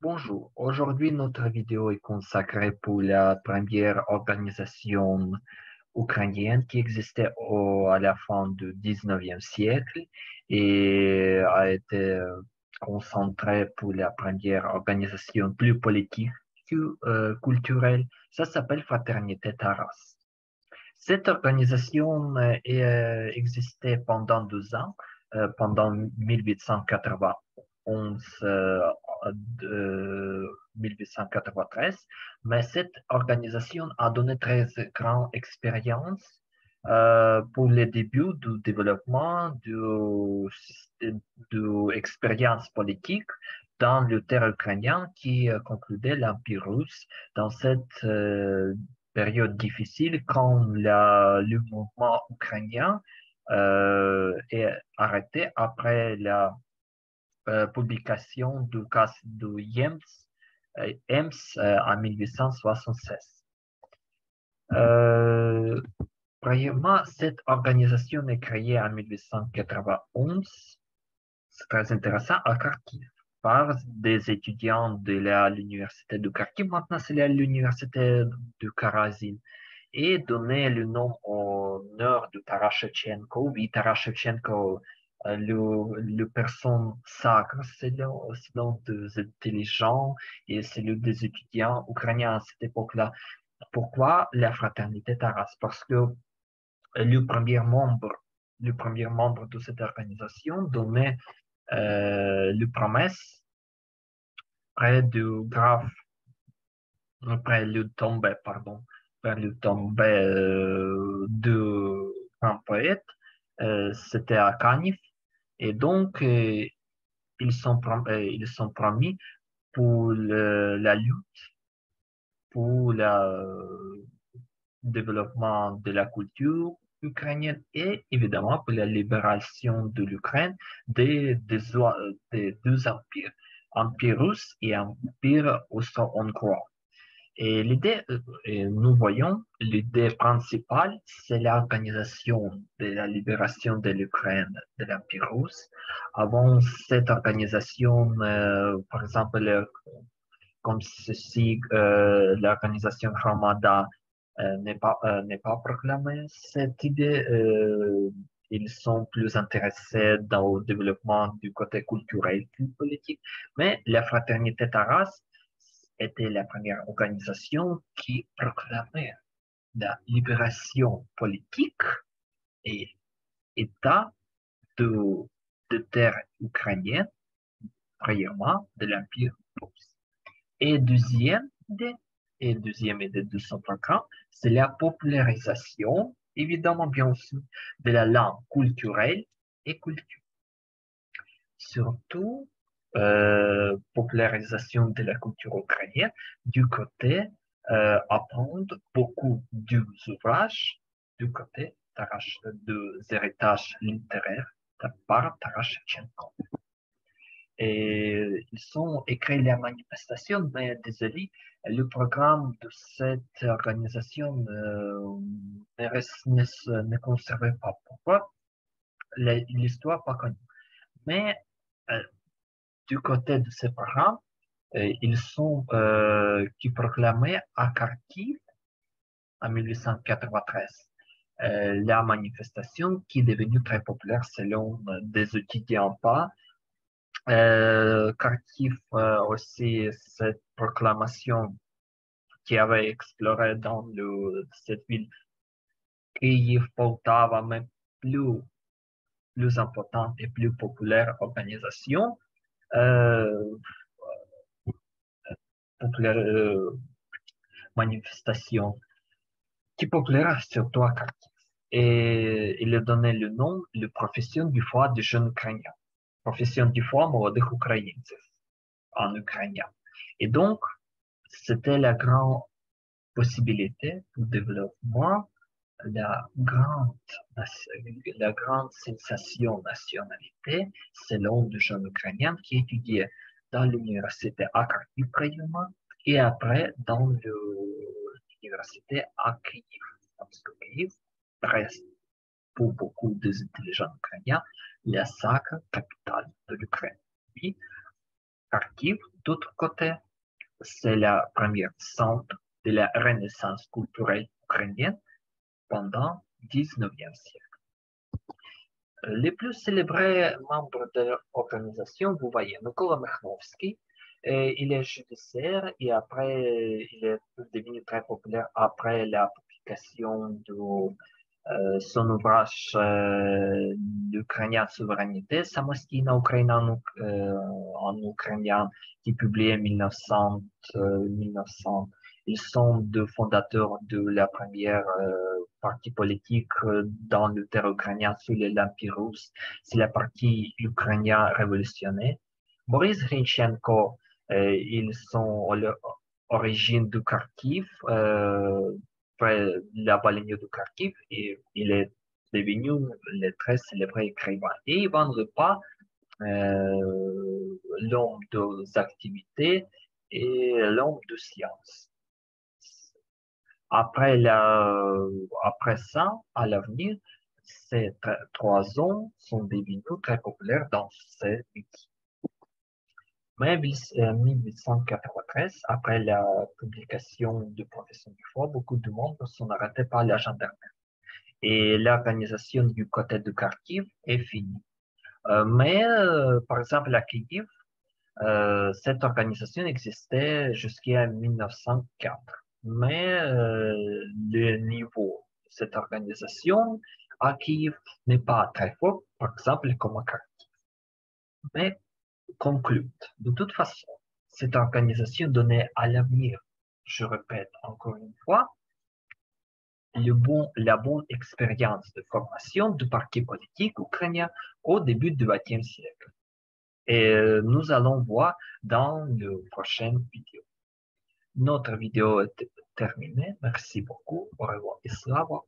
Bonjour, aujourd'hui notre vidéo est consacrée pour la première organisation ukrainienne qui existait à la fin du 19e siècle et a été concentrée pour la première organisation plus politique que culturelle. Ça s'appelle Fraternité Taras. Cette organisation existait pendant 2 ans, pendant 1891 1893, mais cette organisation a donné très grande expérience pour le début du développement de expérience politique dans le terre ukrainien qui concluait l'Empire russe dans cette période difficile quand le mouvement ukrainien est arrêté après la publication du cas de Ems en 1876. Euh, Premièrement, cette organisation est créée en 1891. C'est très intéressant à Kharkiv par des étudiants de l'université de Kharkiv. Maintenant, c'est l'université de Karazin et donner le nom au nord de Taras Shevchenko. Oui, Taras Shevchenko, le personne sacre, selon des intelligents et selon des étudiants ukrainiens à cette époque-là. Pourquoi la fraternité Taras? Parce que le premier membre, le premier membre de cette organisation donnait le promesse près du grave, près le tombé, pardon, près le tombé de un poète, c'était à Canif, et donc ils sont promis pour la lutte, pour le développement de la culture ukrainienne et évidemment pour la libération de l'Ukraine des deux empires, Empire russe et Empire austro-hongrois. Et nous voyons, l'idée principale, c'est l'organisation de la libération de l'Ukraine de l'Empire russe. Avant cette organisation, par exemple, comme ceci, l'organisation Ramada n'est pas proclamée. Cette idée, ils sont plus intéressés dans le développement du côté culturel que politique. Mais la fraternité Taras était la première organisation qui proclamait la libération politique et État de, de terre ukrainienne, premièrement de l'Empire russe. Et deuxième idée de son programme, c'est la popularisation, évidemment bien sûr, de la langue culturelle et culture. Surtout, popularisation de la culture ukrainienne du côté apprendre beaucoup d'ouvrages du côté des héritages littéraires par Taras Shevchenko. Et ils ont écrit la manifestation, mais désolé, le programme de cette organisation ne conservait pas. Pourquoi? L'histoire pas connue. Mais euh, du côté de ces programmes, ils sont qui proclamaient à Kharkiv en 1893 la manifestation qui est devenue très populaire selon des étudiants pas. Kharkiv aussi, cette proclamation qui avait exploré dans cette ville, Kiev, Poltava, mais plus importante et plus populaire organisation, euh, populaire manifestation qui est populaire surtout à Kharkiv. Et il a donné le nom, la profession du foi des jeunes Ukrainiens. Profession du foi молодых украинцев en ukrainien. Et donc, c'était la grande possibilité de développement, la grande, la grande sensation nationalité selon les jeunes Ukrainiens qui étudiaient dans l'université à Kharkiv premièrement et après dans l'université à Kiev. Parce que Kiev reste pour beaucoup des intelligents Ukrainiens la sacre capitale de l'Ukraine. Puis, Kharkiv, d'autre côté, c'est la première centre de la renaissance culturelle ukrainienne pendant le 19e siècle. Les plus célébrés membres de l'organisation, vous voyez, Mykola Mekhnovsky, il est judiciaire et après, il est devenu très populaire après la publication de son ouvrage L'Ukrainien souveraineté, Samostina Ukraina en ukrainien, qui est publié en 1900. Ils sont deux fondateurs de la première parti politique dans le terre ukrainien sous l'Empire russe. C'est la partie ukrainien révolutionnaire. Boris Grinchenko, ils sont à l'origine de Kharkiv, près la banlieue de Kharkiv, et il est devenu le très célébré écrivain. Et Ivan Repa, l'homme des activités et l'homme de science. Après ça, à l'avenir, ces trois hommes sont devenus très populaires dans ces wikis. Mais en 1893, après la publication de Profession du foi, beaucoup de monde sont arrêtés par la gendarmerie. Et l'organisation du côté de Kharkiv est finie. Par exemple, à Kiev, cette organisation existait jusqu'à 1904. Mais le niveau de cette organisation à Kiev n'est pas très fort, par exemple, comme à Kharkiv. Mais conclut, de toute façon, cette organisation donnait à l'avenir, je répète encore une fois, la bonne expérience de formation du parti politique ukrainien au début du XXe siècle. Et nous allons voir dans la prochaine vidéo. Notre vidéo est terminée. Merci beaucoup. Au revoir et slava.